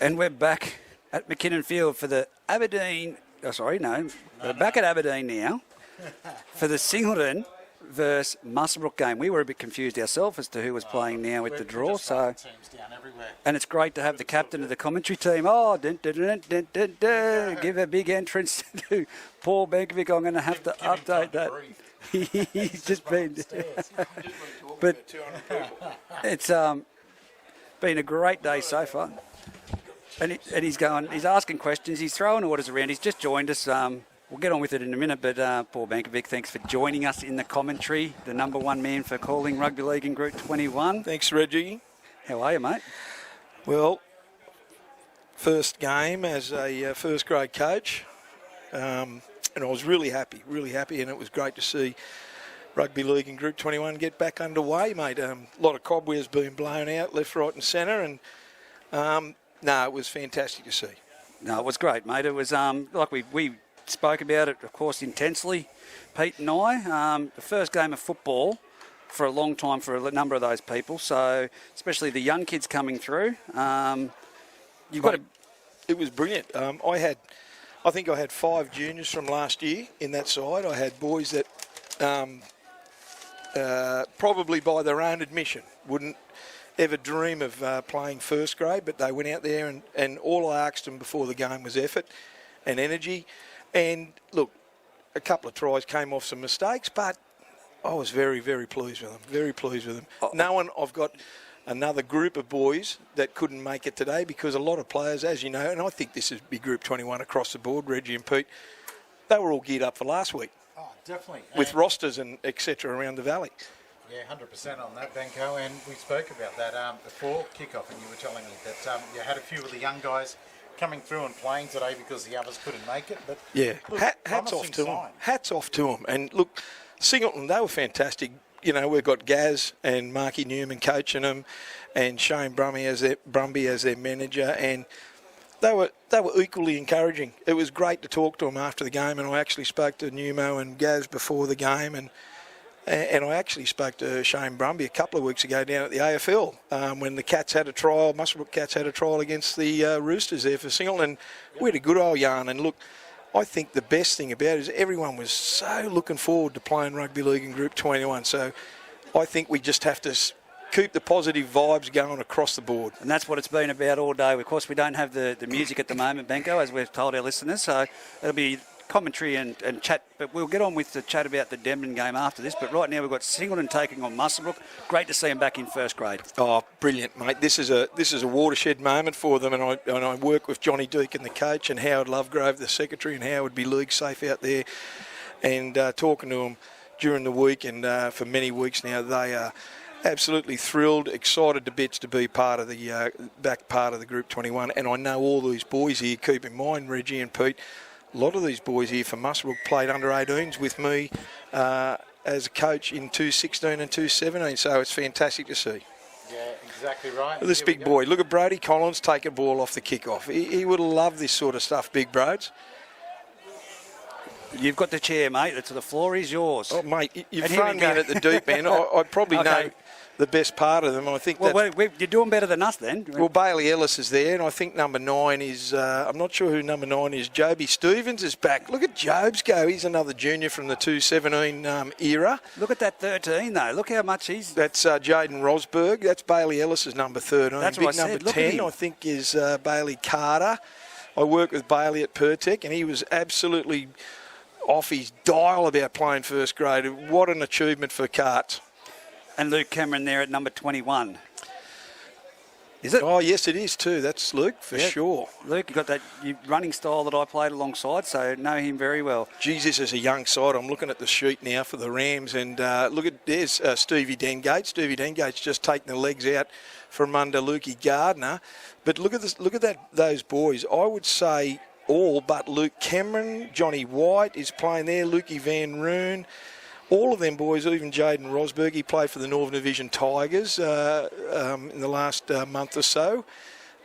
And we're back at McKinnon Field for the Aberdeen. We're back at Aberdeen now for the Singleton versus Muswellbrook game. We were a bit confused ourselves as to who was playing now with the draw. So, and it's great to have the captain of the commentary team. Oh, give a big entrance to Paul Benkovic. I'm going to have to update that. He's just been, but it's been a great day so far. And he's asking questions. He's throwing orders around. He's just joined us. We'll get on with it in a minute, but Paul Benkovic, thanks for joining us in the commentary, the number one man for calling rugby league in Group 21. Thanks, Reggie. How are you, mate? Well, first game as a first grade coach, and I was really happy, and it was great to see rugby league in Group 21 get back underway, mate. A lot of cobwebs being blown out left, right and centre, and it was fantastic to see. No, it was great, mate. It was like we spoke about it, of course, intensely, Pete and I. The first game of football for a long time for a number of those people. So, especially the young kids coming through. It was brilliant. I think I had 5 juniors from last year in that side. I had boys that probably by their own admission wouldn't ever dream of playing first grade, but they went out there and all I asked them before the game was effort and energy. And look, a couple of tries came off some mistakes, but I was very, very pleased with them. Knowing I've got another group of boys that couldn't make it today because a lot of players, as you know, and I think this is big Group 21 across the board, Reggie and Pete, they were all geared up for last week. Oh, definitely. With rosters and etc. around the valley. Yeah, 100% on that, Benko, and we spoke about that before kickoff, and you were telling me that you had a few of the young guys coming through and playing today because the others couldn't make it. But yeah, look, hats off to them. Hats off to them. And look, Singleton, they were fantastic. You know, we've got Gaz and Marky Newman coaching them, and Shane Brumby as their manager, and they were equally encouraging. It was great to talk to them after the game, and I actually spoke to Newmo and Gaz before the game, and I actually spoke to Shane Brumby a couple of weeks ago down at the AFL when the Cats had a trial, Muswellbrook Cats had a trial against the Roosters there for Singleton. We had a good old yarn, and look, I think the best thing about it is everyone was so looking forward to playing rugby league in Group 21. So I think we just have to keep the positive vibes going across the board. And that's what it's been about all day. Of course, we don't have the music at the moment, Benko, as we've told our listeners, so it'll be commentary and chat, but we'll get on with the chat about the Denman game after this. But right now we've got Singleton taking on Muswellbrook. Great to see them back in first grade. Oh, brilliant, mate! This is a watershed moment for them, and I work with Johnny Deakin, the coach, and Howard Lovegrove, the secretary, and Howard be league safe out there, and talking to them during the week and for many weeks now. They are absolutely thrilled, excited to bits to be part of the back part of the Group 21, and I know all these boys here. Keep in mind, Reggie and Pete. A lot of these boys here for Muswellbrook played under 18s with me as a coach in 2016 and 2017, so it's fantastic to see. Yeah, exactly right. This big boy, look at Brody Collins taking a ball off the kickoff. He would have loved this sort of stuff, Big Broads. You've got the chair, mate. The floor is yours. Oh, mate, you've thrown me in at the deep end. I probably know the best part of them. I think you're doing better than us then. Well, Bailey Ellis is there, and I think number 9 is, I'm not sure who number 9 is. Joby Stevens is back. Look at Jobs go. He's another junior from the 217 era. Look at that 13, though. Look how much he's... That's Jaden Rosberg. That's Bailey Ellis's number 13. That's Big what I number said. 10, I think, is Bailey Carter. I work with Bailey at Pertec, and he was absolutely off his dial about playing first grade. What an achievement for Carts. And Luke Cameron there at number 21. Is it? Oh, yes, it is too. That's Luke, for sure. Luke, you've got that running style that I played alongside, so know him very well. Geez, this is a young side. I'm looking at the sheet now for the Rams, and look at, there's Stevie Dengate. Stevie Dengate's just taking the legs out from under Lukey Gardner. But look at this. Look at those boys. I would say all but Luke Cameron. Johnny White is playing there. Lukey Van Roon. All of them boys, even Jaden Rosberg, he played for the Northern Division Tigers in the last month or so.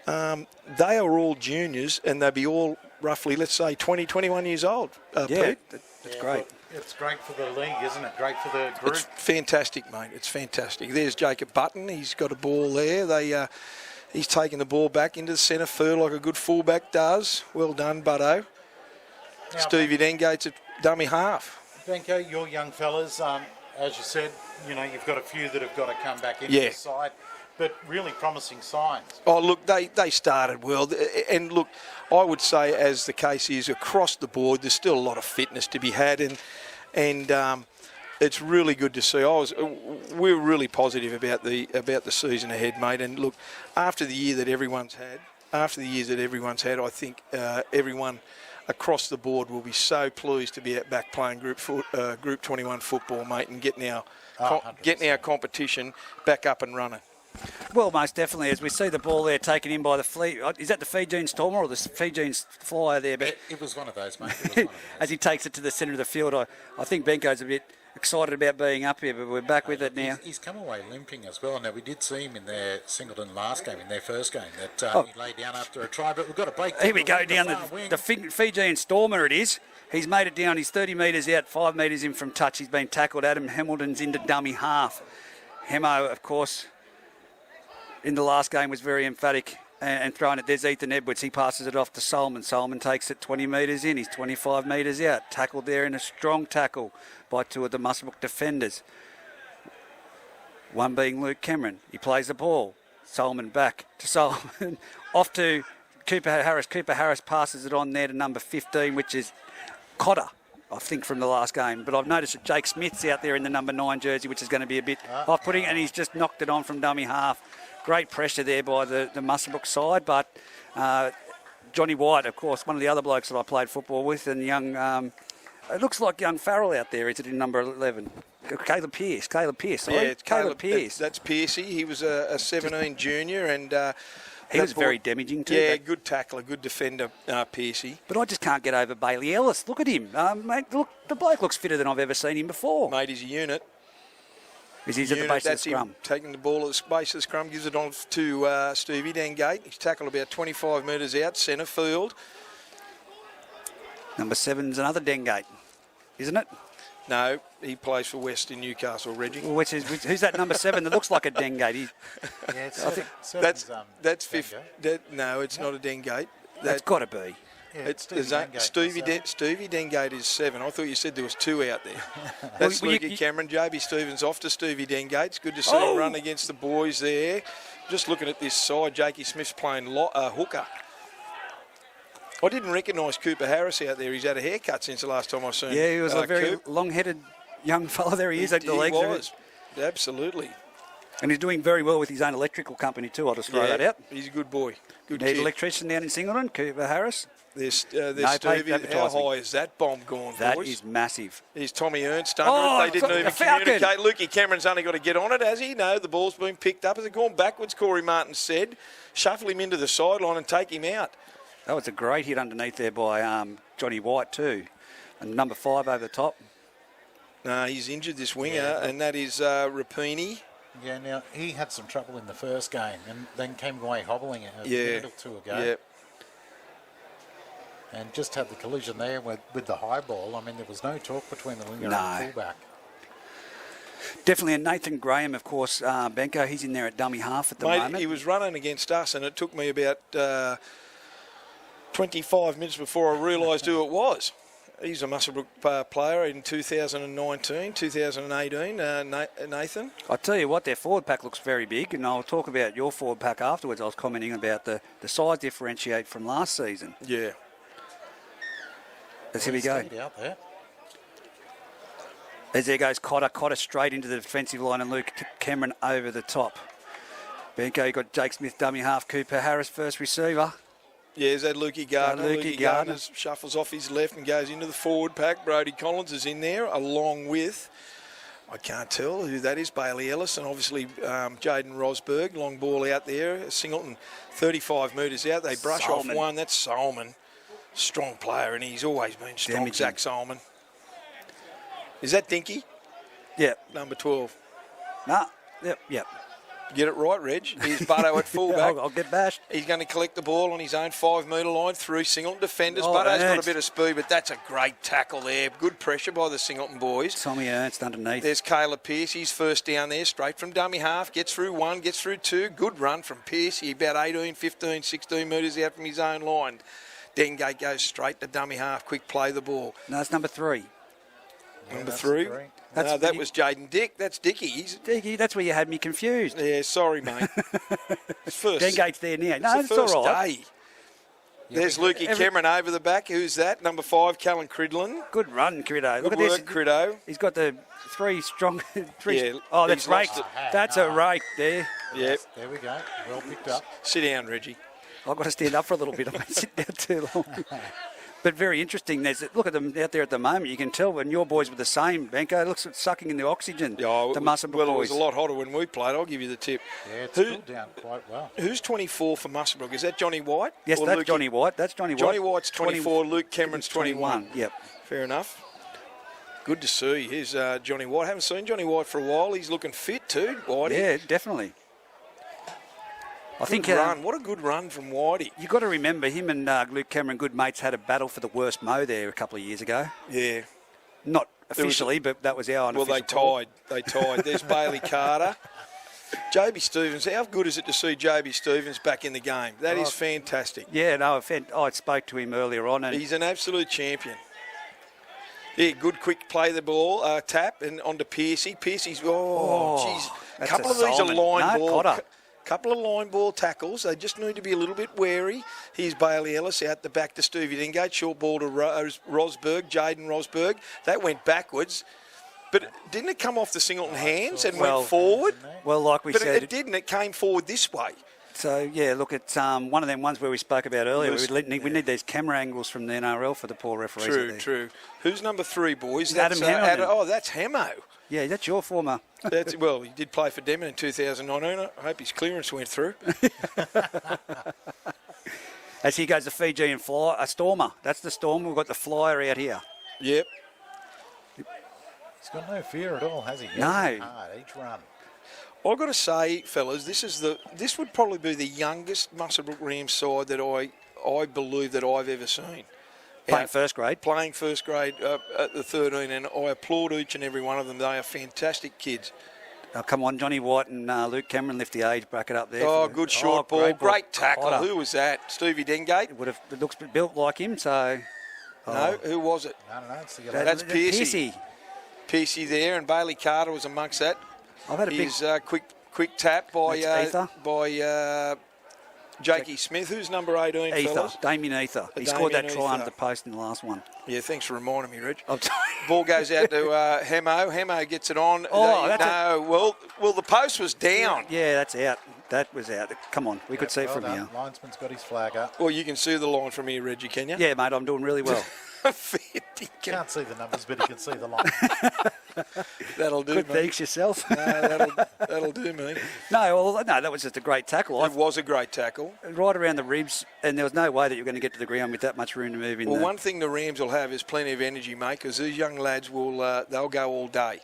They are all juniors, and they'll be all roughly, let's say, 20, 21 years old. Pete. That's great. It's great for the league, isn't it? Great for the group. It's fantastic, mate. It's fantastic. There's Jacob Button. He's got a ball there. He's taking the ball back into the centre field like a good fullback does. Well done, Butto. Now, Stevie Dengate's a dummy half. Benko, your young fellas, as you said, you've got a few that have got to come back into Yeah. the side, but really promising signs. Oh, look, they started well. And look, I would say, as the case is across the board, there's still a lot of fitness to be had. And it's really good to see. We're really positive about the season ahead, mate. And look, after the years that everyone's had, I think everyone across the board will be so pleased to be back playing Group 21 football, mate, and getting our competition back up and running. Well, most definitely, as we see the ball there taken in by the is that the Fijian Stormer or the Fijian Flyer there? But It was one of those, mate. It was one of those. as he takes it to the centre of the field, I think Benko's a bit excited about being up here, but we're back with it now. He's come away limping as well. Now, we did see him in their Singleton last game, in their first game, that he lay down after a try, but we've got a break. Here we go, down the Fijian Stormer it is. He's made it down. He's 30 metres out, 5 metres in from touch. He's been tackled. Adam Hamilton's into dummy half. Hemo, of course, in the last game was very emphatic and throwing it. There's Ethan Edwards. He passes it off to Solomon. Solomon takes it 20 metres in. He's 25 metres out. Tackled there in a strong tackle by two of the Muswellbrook defenders. One being Luke Cameron. He plays the ball. Solomon back to Solomon. Off to Cooper Harris. Cooper Harris passes it on there to number 15, which is Cotter, I think, from the last game. But I've noticed that Jake Smith's out there in the number 9 jersey, which is going to be a bit off-putting, and he's just knocked it on from dummy half. Great pressure there by the Muswellbrook side, but Johnny White, of course, one of the other blokes that I played football with, and young, it looks like young Farrell out there, is it, in number 11? Caleb Pearce, sorry. Yeah, it's Caleb Pearce. That's Pearcey. He was a 17 junior, and he was very damaging too. Yeah, good tackler, good defender, Pearcey. But I just can't get over Bailey Ellis. Look at him, mate. Look, the bloke looks fitter than I've ever seen him before. Mate, he's a unit. He's at the base of the scrum. Him taking the ball at the base of the scrum, gives it on to Stevie Dengate. He's tackled about 25 metres out, centre field. Number 7's another Dengate, isn't it? No, he plays for Western Newcastle, Reggie. Well, who's that number 7 that looks like a Dengate? That's fifth. No, it's not a Dengate. That's got to be. Yeah, Stevie Dengate is 7. I thought you said there was 2 out there. That's Lukey Cameron. JB Stevens off to Stevie Dengate. It's good to see him run against the boys there. Just looking at this side, Jakey Smith's playing hooker. I didn't recognise Cooper Harris out there. He's had a haircut since the last time I seen him. Yeah, he was a very long-headed young fella there. He is at the legs. He was, absolutely. And he's doing very well with his own electrical company too. I'll just throw that out. He's a good boy. Good Need kid. an electrician down in Singleton, Cooper Harris. There's No paid Stevie. How advertising. high is that bomb gone, That boys? is massive. Here's Tommy Ernst under it. They didn't even communicate. Lukey Cameron's only got to get on it, has he? No, the ball's been picked up. Has it gone backwards, Corey Martin said. Shuffle him into the sideline and take him out. That was a great hit underneath there by Johnny White too. And number 5 over the top. No, he's injured, this winger, and that is Rapini. Yeah, now, he had some trouble in the first game and then came away hobbling a minute or two ago. Yeah. And just had the collision there with the high ball. I mean, there was no talk between the winger and the fullback. Definitely, and Nathan Graham, of course, Benko, he's in there at dummy half at the moment. He was running against us, and it took me about 25 minutes before I realised who it was. He's a Muswellbrook player in 2019, 2018, Nathan. I tell you what, their forward pack looks very big, and I'll talk about your forward pack afterwards. I was commenting about the size differentiate from last season. Yeah. Here we go. Out there. As there goes Cotter straight into the defensive line, and Luke Cameron over the top. Benko, you got Jake Smith, dummy half, Cooper Harris, first receiver. Yeah, is that Lukey Gardner? Lukey Gardner shuffles off his left and goes into the forward pack. Brody Collins is in there, along with, I can't tell who that is, Bailey Ellis, and obviously Jaden Rosberg. Long ball out there. Singleton, 35 metres out. They brush off one. That's Solomon. Strong player, and he's always been strong, Zach Solomon. Is that Dinky? Yep. Number 12. No. Yep. Get it right, Reg. Here's Butto at fullback. I'll get bashed. He's going to collect the ball on his own 5 metre line through Singleton defenders. Oh, Butto's got a Ernst. bit of speed, but that's a great tackle there. Good pressure by the Singleton boys. Tommy Ernst underneath. There's Caleb Pearce. He's first down there, straight from dummy half. Gets through 1, gets through 2. Good run from Pearce. He about 18, 15, 16 metres out from his own line. Dengate goes straight to dummy half. Quick play the ball. No, it's number 3. Number 3. No, that was Jaden Dick. That's Dickie. Diggy, that's where you had me confused. Yeah, sorry, mate. It's first. Dengate's there now. No, It's it's the first all right. day. There's Lukey Cameron over the back. Who's that? Number 5, Callan Cridlin. Good run, Crido. Look Good at this. work, Crido. He's got the 3 strong. Yeah, oh, that's he's rake. lost it. That's a rake there. Yep. There we go. Well picked up. Sit down, Reggie. I've got to stand up for a little bit. I've been sitting down too long. But very interesting. Look at them out there at the moment. You can tell when your boys were the same, Benko. It looks like sucking in the oxygen. Yeah, the Muswellbrook well, it boys. was a lot hotter when we played. I'll give you the tip. Yeah, it's cooled down quite well. Who's 24 for Muswellbrook? Is that Johnny White? Yes, Or that's Lukey? Johnny White. That's Johnny White. Johnny White's 24. Luke Cameron's 21. Yep. Fair enough. Good to see. Here's Johnny White. Haven't seen Johnny White for a while. He's looking fit too, Whitey. Yeah, definitely. I think run. What a good run from Whitey. You've got to remember him and Luke Cameron, good mates, had a battle for the worst mo there a couple of years ago. Yeah. Not officially, but that was our unofficial Well, they tied. There's Bailey Carter. JB Stevens. How good is it to see JB Stevens back in the game? That is fantastic. Yeah, no, I spoke to him earlier on. And He's an absolute champion. Yeah, good quick play the ball, tap, and onto Piercy. Piercy's, jeez. A that's couple a of these Solomon. are line No, ball. Cotter. Couple of line ball tackles. They just need to be a little bit wary. Here's Bailey Ellis out the back to Stevie Dengate. Short ball to Rosberg, Jaden Rosberg. That went backwards. But didn't it come off the Singleton hands and went forward? Well, like we But said, it didn't. It came forward this way. so yeah, look, it's one of them ones where we spoke about earlier. We need these camera angles from the NRL for the poor referees. out there. True. Who's number 3, boys? Adam That's, Hamilton. that's Hamo. Yeah, that's your former. Well, he did play for Denman in 2019. I hope his clearance went through. As he goes, the Fijian fly, a Stormer. That's the Storm. We've got the Flyer out here. Yep. He's got no fear at all, has he? No. Hard, each run. I've got to say, fellas, this would probably be the youngest Muswellbrook Rams side that I believe that I've ever seen. Playing first grade. Playing first grade at the 13, and I applaud each and every one of them. They are fantastic kids. Oh, come on, Johnny White and Luke Cameron lift the age bracket up there. Oh, good short ball. Great tackle. Cotter. Who was that? Stevie Dengate? It looks built like him, so... No, who was it? I don't know. It's the That's Piercy. Piercy there, and Bailey Carter was amongst that. I've had a big... His quick tap by Ether. Jakey Smith. Who's number 18, Ether, fellas? Damien Ether. He Damien scored that try Ether. under the post in the last one. Yeah, thanks for reminding me, Reg. I'm sorry. Ball goes out to Hemo. Hemo gets it on. Oh, that's well, the post was down. Yeah, that's out. That was out. Come on, we could see it from here. Linesman's got his flag up. Well, you can see the line from here, Reggie, can you? Yeah, mate, I'm doing really well. Can't see the numbers, but he can see the line. That'll do, Good mate. thanks yourself. No, that'll do me. No, that was just a great tackle. It was a great tackle. Right around the ribs, and there was no way that you were going to get to the ground with that much room to move in. Well, one thing the Rams will have is plenty of energy, mate, because these young lads they'll go all day.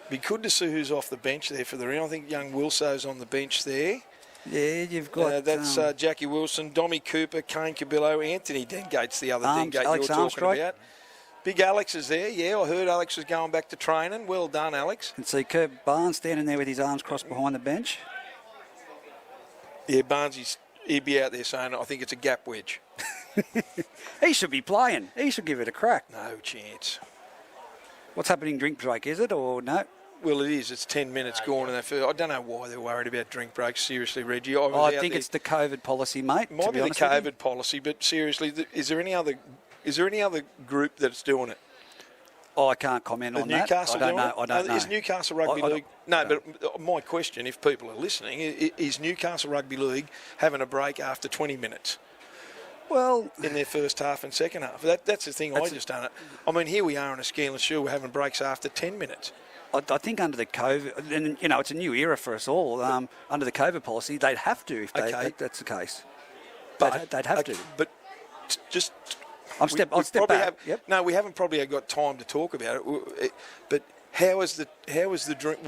Be good to see who's off the bench there for the round. I think young Wilso's on the bench there. Yeah, you've got... that's Jackie Wilson, Dommy Cooper, Kane Cabillo, Anthony Dengate's the other Dengate you were Alex talking Armstrong. about. Big Alex is there, yeah. I heard Alex was going back to training. Well done, Alex. And see Kurt Barnes standing there with his arms crossed behind the bench. Yeah, Barnes, he'd be out there saying, I think it's a gap wedge. He should be playing. He should give it a crack. No chance. What's happening, drink break, is it, or no? Well, it is. It's 10 minutes gone in that first. I don't know why they're worried about drink breaks. Seriously, Reggie. I think it's the COVID policy, mate. Might be the COVID policy, but seriously, is there any other group that's doing it? Oh, I can't comment on that. Newcastle I don't know. Is Newcastle Rugby League... No, but my question, if people are listening, is Newcastle Rugby League having a break after 20 minutes? Well, in their first half and second half. That's the thing I just don't... I mean, here we are in a Scanlon Shield, we're having breaks after 10 minutes. I think under the COVID, and it's a new era for us all. Under the COVID policy, they'd have to if that's the case. But they'd have to. But just I'll step back. No, we haven't probably got time to talk about it. But how is the drink?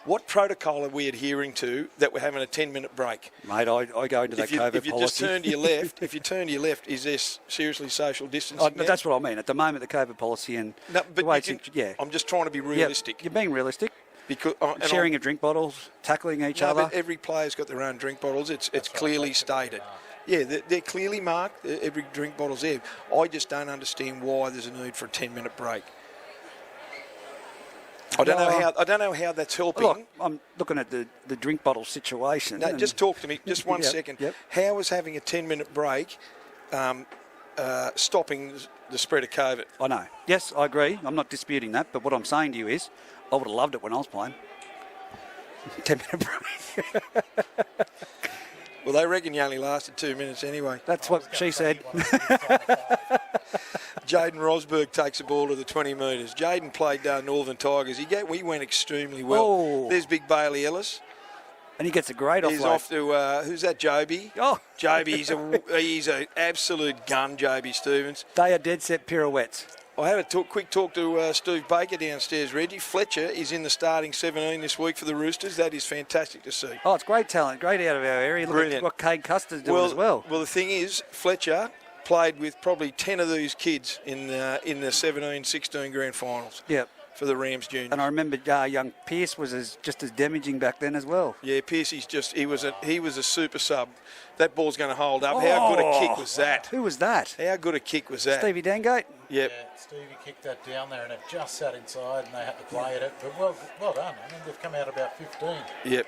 What protocol are we adhering to that we're having a 10-minute break? Mate, I go into that If you, COVID if you policy. just turn to your left, if you turn to your left, is there seriously social distancing? Oh, that's what I mean. At the moment, the COVID policy and No, the but way you it's, can, I'm just trying to be realistic. You're being realistic. Because Sharing of drink bottles, tackling each other. But every player's got their own drink bottles. It's clearly stated. Yeah, they're clearly marked. Every drink bottle's there. I just don't understand why there's a need for a 10-minute break. I don't know how that's helping. Look, I'm looking at the drink bottle situation. No, just talk to me. Just one second. Yep. How is having a 10-minute break stopping the spread of COVID? I know. Yes, I agree. I'm not disputing that. But what I'm saying to you is, I would have loved it when I was playing. 10-minute break. Well, they reckon you only lasted 2 minutes anyway. That's what she said. Jaden Rosberg takes the ball to the 20 metres. Jaden played Northern Tigers. He went extremely well. Oh. There's big Bailey Ellis. And he gets a great offload. He's off to, who's that, Joby? Oh. Joby, he's an absolute gun, Joby Stevens. They are dead set pirouettes. I had a quick talk to Steve Baker downstairs, Reggie. Fletcher is in the starting 17 this week for the Roosters. That is fantastic to see. Oh, it's great talent. Great out of our area. Look Brilliant. at what Cade Custer's doing as well. Well, the thing is, Fletcher played with probably 10 of these kids in the 17-16 grand finals. Yep. For the Rams juniors. And I remember young Pearce was just as damaging back then as well. Yeah, Pearcey's he was a super sub. That ball's going to hold up. How good a kick was that? Who was that? How good a kick was that? Stevie Dangate? Yep. Yeah, Stevie kicked that down there and it just sat inside and they had to play at it. But well done. I mean, they've come out about 15. Yep.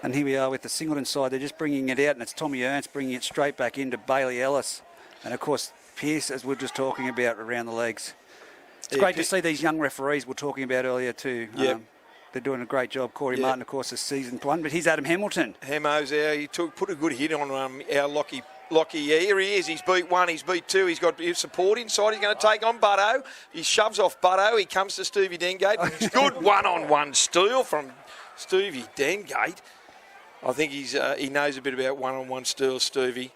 And here we are with the Singleton side. They're just bringing it out, and it's Tommy Ernst bringing it straight back into Bailey Ellis. And, of course, Pearce, as we were just talking about, around the legs. It's great to see these young referees we were talking about earlier too. Yep. They're doing a great job. Corey Martin, of course, is season one, but he's Adam Hamilton. Hamo's there. He put a good hit on our Lockie. Yeah, here he is. He's beat one. He's beat two. He's got support inside. He's going to take on Butto. He shoves off Butto. He comes to Stevie Dengate. It's good one-on-one steal from Stevie Dengate. I think he knows a bit about one-on-one steals, Stevie.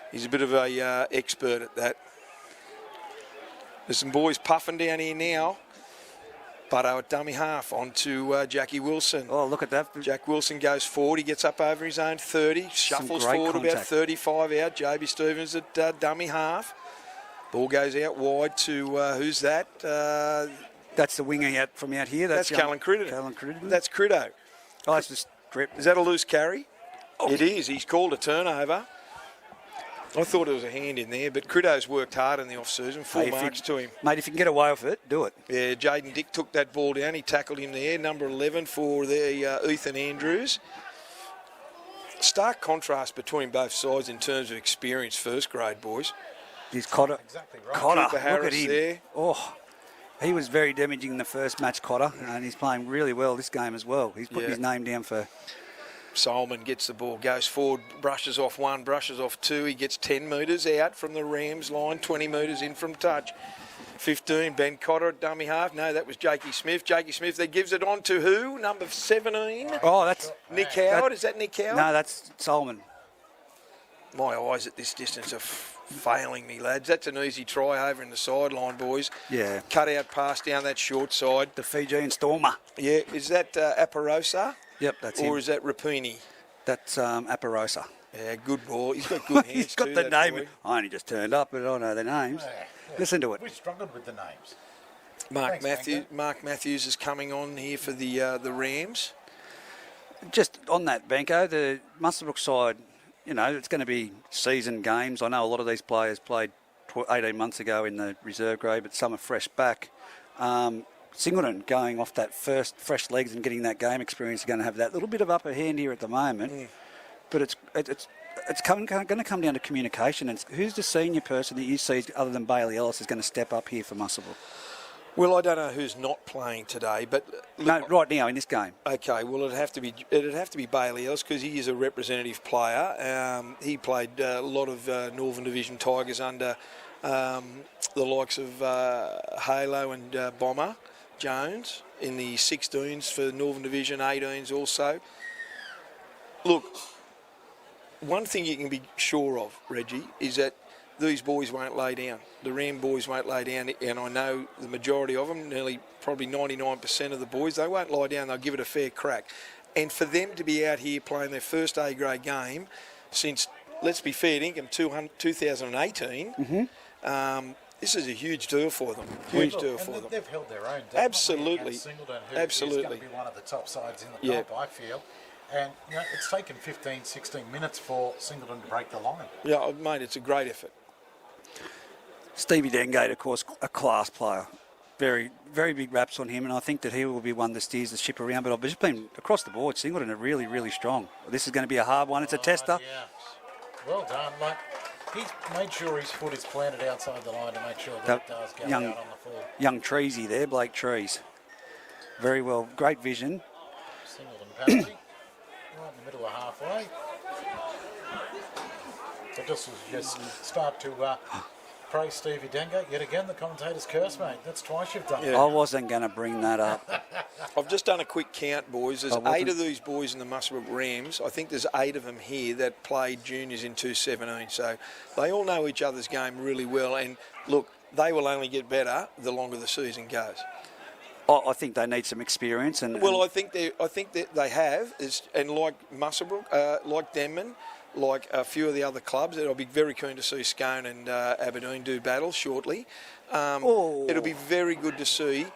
He's a bit of a expert at that. There's some boys puffing down here now. Butto at dummy half onto Jackie Wilson. Oh, look at that. Jack Wilson goes forward. He gets up over his own 30. Shuffles forward contact. about 35 out. Joby Stevens at dummy half. Ball goes out wide to, who's that? That's the winger out from out here. That's Callan Crittenden. Callan Crittenden. That's Critto. Oh, that's just strip. Is that a loose carry? Oh. It is. He's called a turnover. I thought it was a hand in there, but Critto's worked hard in the off-season. Full marks to him. Mate, if you can get away with it, do it. Yeah, Jaden Dick took that ball down. He tackled him there. Number 11 for the Ethan Andrews. Stark contrast between both sides in terms of experience, first grade, boys. He's Cotter. Exactly right. Cotter, Cooper Harris look at him. there. Oh, he was very damaging in the first match, Cotter, and he's playing really well this game as well. He's putting his name down for... Solomon gets the ball, goes forward, brushes off one, brushes off two. He gets 10 metres out from the Rams line, 20 metres in from touch. 15, Ben Cotter at dummy half. No, that was Jakey Smith. Jakey Smith, that gives it on to who? Number 17? Oh, that's... Nick Howard. Is that Nick Howard? No, that's Solomon. My eyes at this distance are failing me, lads. That's an easy try over in the sideline, boys. Yeah. Cut out pass down that short side. The Fijian Stormer. Yeah, is that Aparosa? Yep, that's him. Or is that Rapini? That's Aparosa. Yeah, good ball. He's got good hands. He's got too, the that name. boy. I only just turned up, but I know their names. Listen to it. We struggled with the names. Mark Thanks, Matthews. Mark Matthews is coming on here for the Rams. Just on that, Benko, the Muswellbrook side, you know, it's going to be season games. I know a lot of these players played 18 months ago in the reserve grade, but some are fresh back. Singleton going off that first fresh legs and getting that game experience are going to have that little bit of upper hand here at the moment. But it's going to come down to communication. And who's the senior person that you see other than Bailey Ellis is going to step up here for Muswellbrook? Well, I don't know who's not playing today, but No, right now in this game. okay. Well, it'd have to be Bailey Ellis because he is a representative player. He played a lot of Northern Division Tigers under the likes of Halo and Bomber Jones in the 16s for Northern Division, 18s also. Look, one thing you can be sure of, Reggie, is that these boys won't lay down. The Ram boys won't lay down, and I know the majority of them, probably 99% of the boys, they won't lie down. They'll give it a fair crack. And for them to be out here playing their first A-grade game since, let's be fair, Ingham, 2018, this is a huge deal for them. Huge deal for them. They've held their own. Absolutely. Singleton, Absolutely. is going to be one of the top sides in the comp, I feel. And it's taken 15, 16 minutes for Singleton to break the line. Yeah, mate, it's a great effort. Stevie Dengate, of course, a class player. Very, very big raps on him, and I think that he will be one that steers the ship around. But I've just been across the board. Singleton are really, really strong. This is going to be a hard one. It's a tester. Yeah. Well done. He's made sure his foot is planted outside the line to make sure that it does go out on the full. Young Treesy there, Blake Trees. Very well. Great vision. Singleton penalty. Right in the middle of halfway. So just start to praise Stevie Dengate. Yet again, the commentator's curse, mate. That's twice you've done it. I wasn't going to bring that up. I've just done a quick count, boys. There's 8 of these boys in the Muswellbrook Rams. I think there's 8 of them here that played juniors in 2017. So they all know each other's game really well. And look, they will only get better the longer the season goes. I think they need some experience. I think that they have, and like Muswellbrook, like Denman, like a few of the other clubs, I'll be very keen to see Scone and Aberdeen do battle shortly. It'll be very good to see.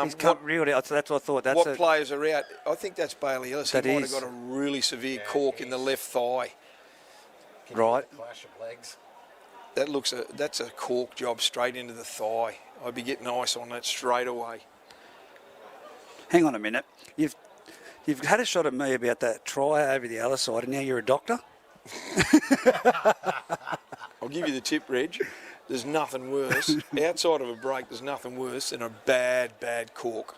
He's cut reeled out, so that's what I thought. What players are out? I think that's Bailey Ellis. He might have got a really severe cork in the left thigh. Right. Clash of legs. That's a cork job straight into the thigh. I'd be getting ice on that straight away. Hang on a minute. You've had a shot at me about that try over the other side, and now you're a doctor? I'll give you the tip, Reg. There's nothing worse. Outside of a break, there's nothing worse than a bad cork.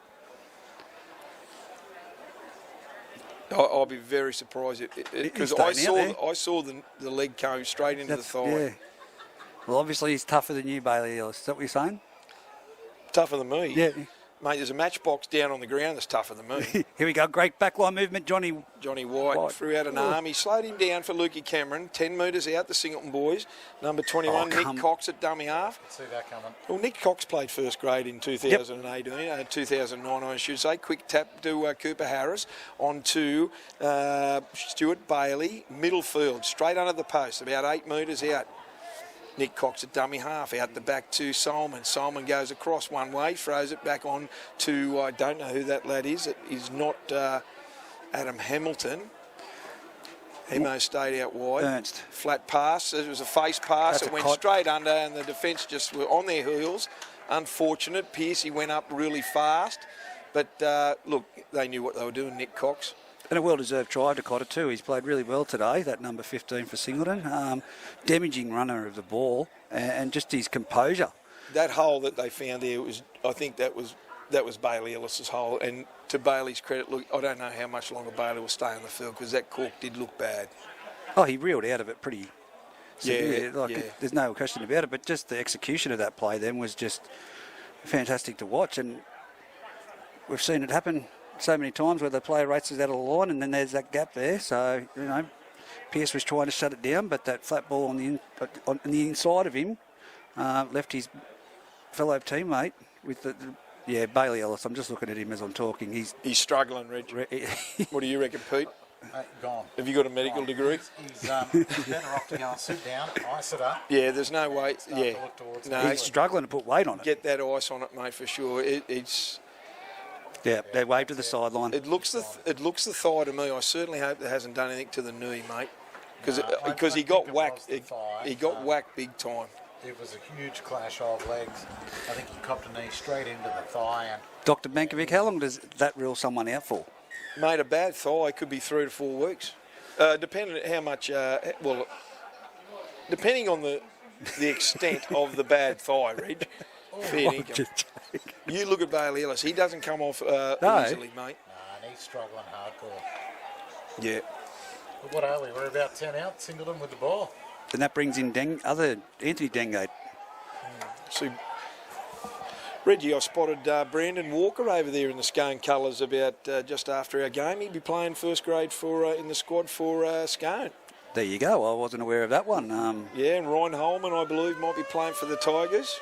I'll be very surprised because I saw the leg go straight into the thigh. Yeah. Well, obviously he's tougher than you, Bailey Ellis. Is that what you're saying? Tougher than me? Yeah. Mate, there's a matchbox down on the ground that's tougher than me. Here we go. Great backline movement. Johnny White threw out an arm. He slowed him down for Lukey Cameron. 10 metres out, the Singleton boys. Number 21, Nick Cox at dummy half. See that coming. Well, Nick Cox played first grade in 2018, 2009, I should say. Quick tap to Cooper Harris. On to Stuart Bailey. Middle field, straight under the post, about 8 metres out. Nick Cox at dummy half, out the back to Solomon. Solomon goes across one way, throws it back on to, I don't know who that lad is. It is not Adam Hamilton. Hemo stayed out wide. Ernst. Flat pass. It was a face pass. It went straight under, and the defence just were on their heels. Unfortunate. Piercy went up really fast. But, look, they knew what they were doing, Nick Cox. And a well-deserved try to Cotter too. He's played really well today, that number 15 for Singleton. Damaging runner of the ball and just his composure. That hole that they found there I think that was Bailey Ellis's hole. And to Bailey's credit, look, I don't know how much longer Bailey will stay on the field because that cork did look bad. Oh, he reeled out of it pretty severe. Yeah. There's no question about it, but just the execution of that play then was just fantastic to watch. And we've seen it happen so many times where the player races out of the line and then there's that gap there. So, Pierce was trying to shut it down, but that flat ball on the inside of him left his fellow teammate with Bailey Ellis. I'm just looking at him as I'm talking. He's struggling, Reg. What do you reckon, Pete? Gone. Have you got a medical degree? He's better off to go and sit down, ice it up. Yeah, there's no way. Yeah, no, he's struggling to put weight on it. Get that ice on it, mate, for sure. It's. Yeah, they waved to the sideline. It looks the thigh to me. I certainly hope it hasn't done anything to the knee, mate, because he got whacked. He got whacked big time. It was a huge clash of legs. I think he copped a knee straight into the thigh. And Dr. Bankovic, how long does that rule someone out for? Mate, a bad thigh could be 3 to 4 weeks, depending on how much. Depending on the extent of the bad thigh, Reg. Fair dinkum. You look at Bailey Ellis. He doesn't come off easily, mate. No, and he's struggling hardcore. Yeah. But what are we? We're about 10 out. Singleton with the ball. And that brings in Anthony Dengate. See, Reggie, I spotted Brandon Walker over there in the Scone colours about just after our game. He'd be playing first grade in the squad for Scone. There you go. I wasn't aware of that one. Yeah, and Ryan Holman, I believe, might be playing for the Tigers.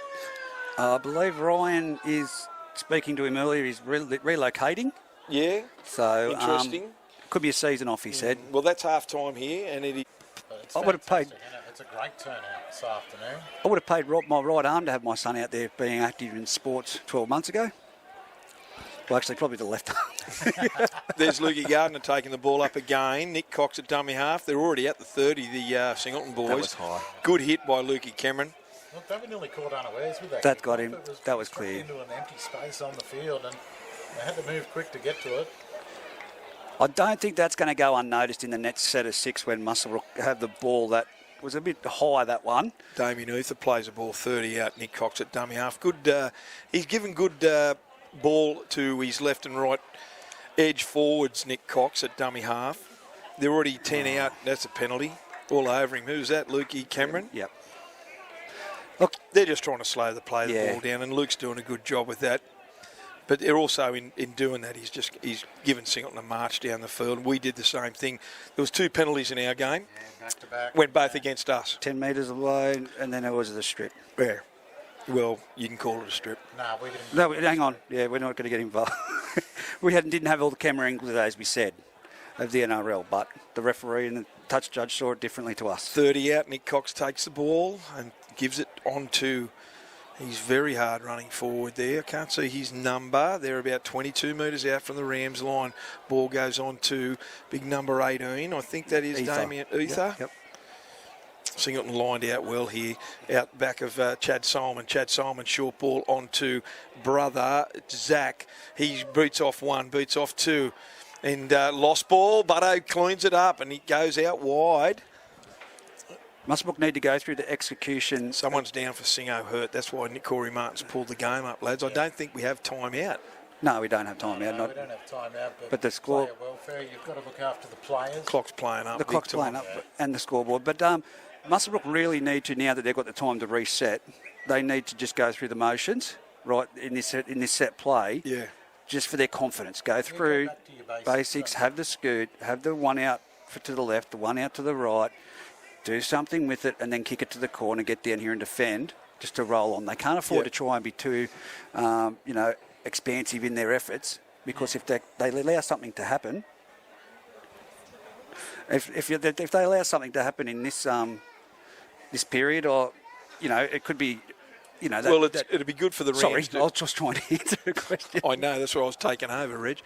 I believe Ryan is speaking to him earlier. He's relocating. Yeah, So interesting. could be a season off, he said. Well, that's half time here, and it is. It's I would have paid. fantastic, isn't it? It's a great turnout this afternoon. I would have paid my right arm to have my son out there being active in sports 12 months ago. Well, actually, probably the left arm. There's Lukey Gardner taking the ball up again. Nick Cox at dummy half. They're already at the 30, the Singleton boys. That was high. Good hit by Lukey Cameron. Look, they were nearly caught unawares with that. That kick. got him. It That was struck clear. into an empty space on the field, and they had to move quick to get to it. I don't think that's going to go unnoticed in the next set of 6 when Muswellbrook have the ball. That was a bit high, that one. Damien Uther plays the ball 30 out. Nick Cox at dummy half. Good. He's given good ball to his left and right edge forwards, Nick Cox at dummy half. They're already 10 out. That's a penalty. All over him. Who's that? Lukey Cameron? Yep. Look, they're just trying to slow the play of the Yeah. ball down, and Luke's doing a good job with that. But they're also, in doing that, he's given Singleton a march down the field. We did the same thing. There was 2 penalties in our game. And back to back. Went both against us. 10 metres away, and then there was the strip. Yeah. Well, you can call it a strip. No, we didn't. No, hang on. Yeah, we're not going to get involved. We didn't have all the camera angles, as we said, of the NRL, but the referee and the touch judge saw it differently to us. 30 out, Nick Cox takes the ball and gives it on to, he's very hard running forward there. I can't see his number. They're about 22 metres out from the Rams line. Ball goes on to big number 18. I think that is Ether. Damien Uther. Yep. Singleton lined out well here, out back of Chad Solomon. Chad Solomon, short ball onto brother Zach. He beats off 1, beats off 2. And lost ball, Butto cleans it up and he goes out wide. Muswellbrook need to go through the execution. Someone's down for Singo hurt. That's why Corey Martin's pulled the game up, lads. I don't think we have time out. No, we don't have time out. No, we don't have time out, but the score- player welfare, you've got to look after the players. Clock's playing up. The big clock's time. playing up and the scoreboard. But Muswellbrook really need to, now that they've got the time to reset, they need to just go through the motions, right, in this set play. Yeah. Just for their confidence. Go through back to your basics, have the scoot, have the one out to the left, the one out to the right, do something with it, and then kick it to the corner, get down here and defend, just to roll on. They can't afford to try and be too, expansive in their efforts, because if they allow something to happen, if they allow something to happen in this this period, or it could be. It'd be good for the Rams. Sorry, I was just trying to answer a question. I know, that's why I was taking over, Reg.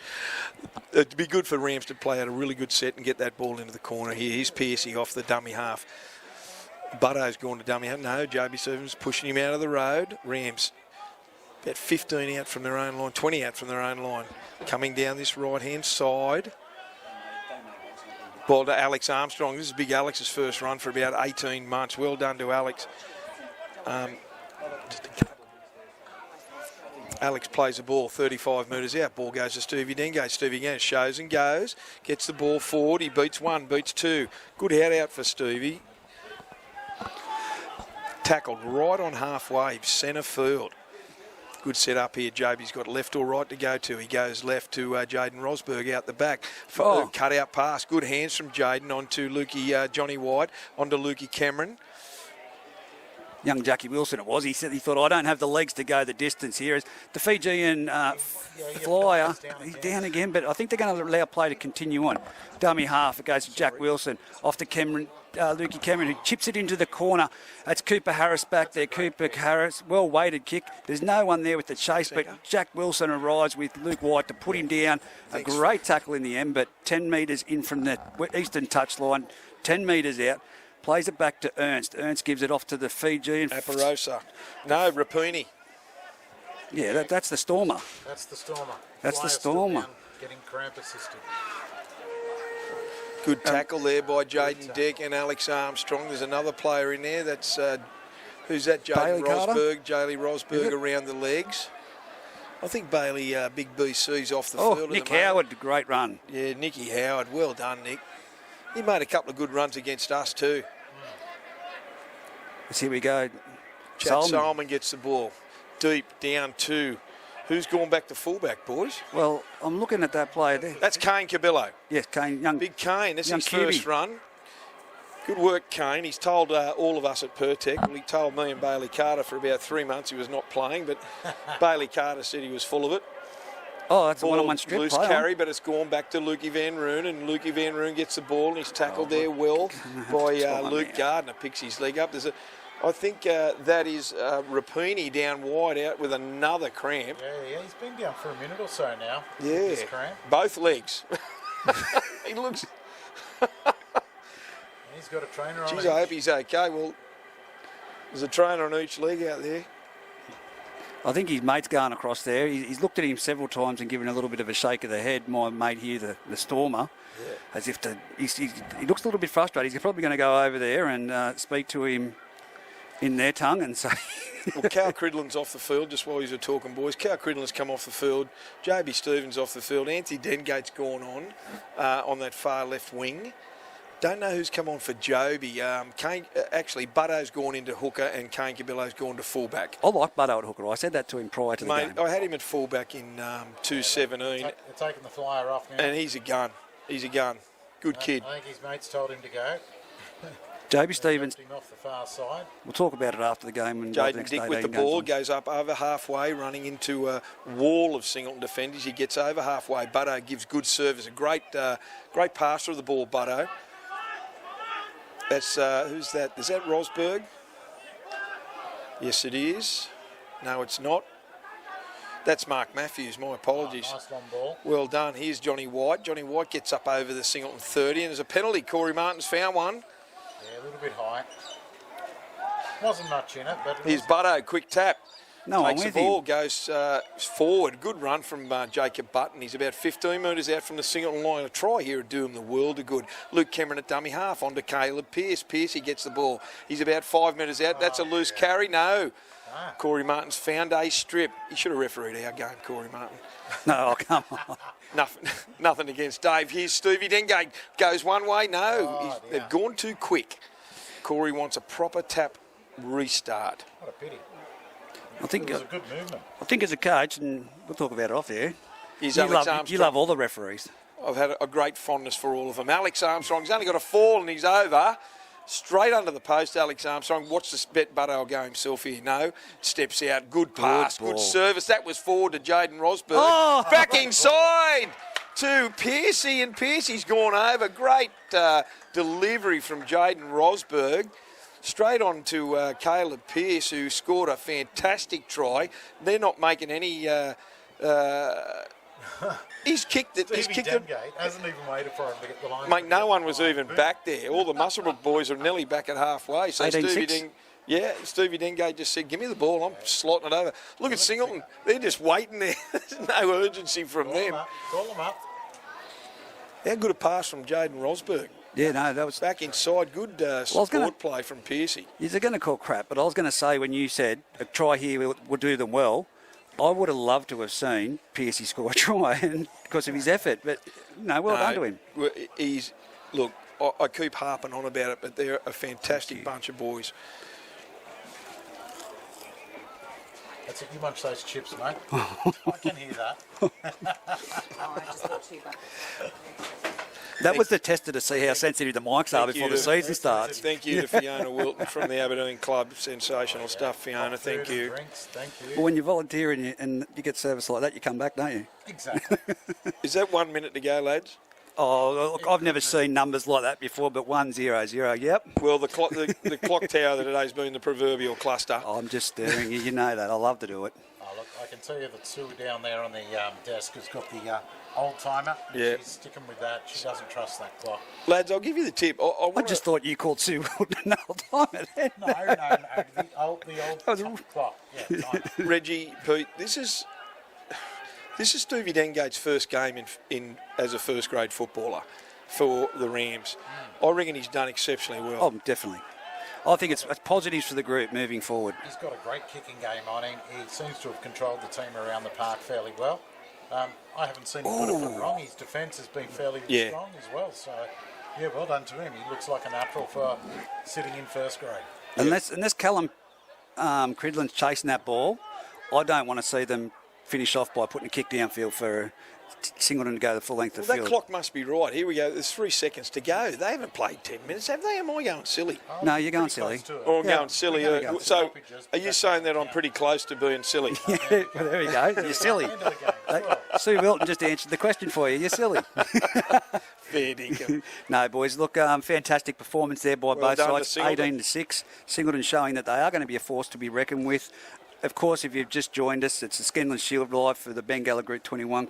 It'd be good for Rams to play out a really good set and get that ball into the corner here. Here's Piercy off the dummy half. Butto's gone to dummy half. No, Joby Stevens pushing him out of the road. Rams about 15 out from their own line, 20 out from their own line. Coming down this right-hand side. Ball to Alex Armstrong. This is big Alex's first run for about 18 months. Well done to Alex. Alex plays the ball 35 metres out. Ball goes to Stevie Dengo. Stevie again shows and goes. Gets the ball forward. He beats 1, beats 2. Good head out for Stevie. Tackled right on halfway, centre field. Good set up here. Joby's got left or right to go to. He goes left to Jaden Rosberg out the back. Cut out pass. Good hands from Jaden onto Lukey, Johnny White, onto Lukey Cameron. Young Jackie Wilson it was. He said he thought, I don't have the legs to go the distance here. The Fijian flyer, he's down again, but I think they're going to allow play to continue on. Dummy half, it goes to Jack Wilson, off to Cameron, Lukey Cameron, who chips it into the corner. That's Cooper Harris back there. Cooper Harris, well-weighted kick. There's no one there with the chase, but Jack Wilson arrives with Luke White to put him down. A great tackle in the end, but 10 metres in from the eastern touchline, 10 metres out. Plays it back to Ernst. Ernst gives it off to the Fijian. Aparosa. No, Rapuni. Yeah, that's the Stormer. That's the Stormer. That's the Flyer still Stormer. down, getting cramp assisted. Good tackle there by Jaden Dick and Alex Armstrong. There's another player in there. That's who's that? Jaden Bailey Carter? Rosberg. Jayley Rosberg around the legs. I think Bailey, big BC's off the field. Oh, at Nick the moment. Howard, great run. Yeah, Nicky Howard. Well done, Nick. He made a couple of good runs against us too. Here we go. Chad Solomon gets the ball deep down to. Who's gone back to fullback, boys? Well, I'm looking at that player there. That's Kane Cabillo. Yes, Kane, young. Big Kane. This is young his first QB. run. Good work, Kane. He's told all of us at Pertec. Well, he told me and Bailey Carter for about 3 months he was not playing, but Bailey Carter said he was full of it. Oh, that's a Ball, one-on-one strip. loose carry, but it's gone back to Lukey Van Roon, and Lukey Van Roon gets the ball, and he's tackled there well by Luke Gardner. Picks his leg up. I think that is Rapini down wide out with another cramp. Yeah, he's been down for a minute or so now. Yeah, With this cramp. both legs. He looks. He's got a trainer on. Geez, I hope he's okay. Well, there's a trainer on each leg out there. I think his mate's going across there. He's looked at him several times and given a little bit of a shake of the head. My mate here, the Stormer, as if he looks a little bit frustrated. He's probably going to go over there and speak to him in their tongue and say... Well, Cal Cridlin's off the field, just while you were talking, boys. Cal Cridlin's come off the field. JB Stevens off the field. Anthony Dengate's gone on that far left wing. Don't know who's come on for Joby. Kane, actually, Butto's gone into hooker and Kane Cabillo's gone to fullback. I like Butto at hooker. I said that to him prior to the game. I had him at fullback in 217. They're taking the flyer off now. And he's a gun. He's a gun. Good kid. I think his mates told him to go. JB Stevens, Him off the far side. we'll talk about it after the game. And Jaden Dick with the ball goes up over halfway, running into a wall of Singleton defenders. He gets over halfway. Butto gives good service. A great passer of the ball, Butto. That's who's that? Is that Rosberg? Yes, it is. No, it's not. That's Mark Matthews. My apologies. Oh, nice long ball. Well done. Here's Johnny White. Johnny White gets up over the Singleton 30, and there's a penalty. Corey Martin's found one. Yeah, a little bit high. Wasn't much in it, but... Here's Butto. Quick tap. No, I'm Takes with the ball, him. goes forward. Good run from Jacob Button. He's about 15 metres out from the Singleton line. A try here would do him the world of good. Luke Cameron at dummy half onto Caleb Pearce. Pearce, he gets the ball. He's about 5 metres out. That's a loose carry. No. Corey Martin's found a strip. He should have refereed our game, Corey Martin. No, come on. Nothing against Dave. Here's Stevie Dengate. Goes one way. No. They've gone too quick. Corey wants a proper tap restart. What a pity. I think It was a good movement. I think as a coach, and we'll talk about it off there, Here's you Alex love Armstrong. all the referees. I've had a great fondness for all of them. Alex Armstrong's only got a fall and he's over. Straight under the post, Alex Armstrong. Watch this bet Butto go himself here. No. Steps out. Good pass. Good service. That was forward to Jaden Rosberg. Oh! Back inside to Pearcey, and Pearcey's gone over. Great delivery from Jaden Rosberg. Straight on to Caleb Pearce, who scored a fantastic try. They're not making any... he's kicked it. He's kicked it. Dengate hasn't even waited for him to get the line. Mate, no one was even back there. All the Muswellbrook boys are nearly back at halfway. So 18-6. Stevie Dengate just said, give me the ball, I'm slotting it over. Look at Singleton, they're just waiting there. There's no urgency from them. Call them up. How good a pass from Jaden Rosberg. Yeah, no, that was... Back inside, good support play from Pearcey. You're going to call crap, but I was going to say when you said a try here will do them well, I would have loved to have seen Pearcey score a try and because of his effort. But, no, well done to him. Look, I keep harping on about it, but they're a fantastic bunch of boys. That's it. You munch those chips, mate. I can hear that. I just got two back. That was the tester to see how sensitive the mics are before the season starts. Thank you to Fiona Wilton from the Aberdeen Club. Sensational stuff, Fiona. Thank Food and you. Drinks. Thank you. Well, when you volunteer and you get service like that, you come back, don't you? Exactly. Is that 1 minute to go, lads? Oh, look, I've never seen numbers like that before, but 1-0-0, yep. Well, the clock tower today's been the proverbial cluster. I'm just staring. You know that. I love to do it. Oh, look, I can tell you that Sue down there on the desk has got the old timer. Yeah. She's sticking with that. She doesn't trust that clock. Lads, I'll give you the tip. I just thought you called Sue Wilton all the time. No. The old clock. Yeah, timer. Reggie, Pete, this is Stevie Dengate's first game in as a first grade footballer for the Rams. I reckon he's done exceptionally well. Oh, definitely. I think it's positives for the group moving forward. He's got a great kicking game on him. He seems to have controlled the team around the park fairly well. I haven't seen him put a foot wrong. His defence has been fairly strong as well. So, yeah, well done to him. He looks like a natural for sitting in first grade. Unless Callum Cridlin's chasing that ball, I don't want to see them finish off by putting a kick downfield for Singleton to go the full length of Well, the that field. clock must be right. Here we go. There's 3 seconds to go. They haven't played 10 minutes, have they? Am I going silly? No, you're going Pretty silly. close to it. Or I'm Yeah. going silly. You're going So, Stoppages, are you saying that I'm pretty close to being silly? Yeah, well, there we go. You're silly. End of the game as well. Sue Wilton just answered the question for you. You're silly. Fair dinkum. No, boys. Look, fantastic performance there by both done to sides. Singleton. 18-6. Singleton showing that they are going to be a force to be reckoned with. Of course, if you've just joined us, it's the Scanlon Shield Live for the Bengala Group 21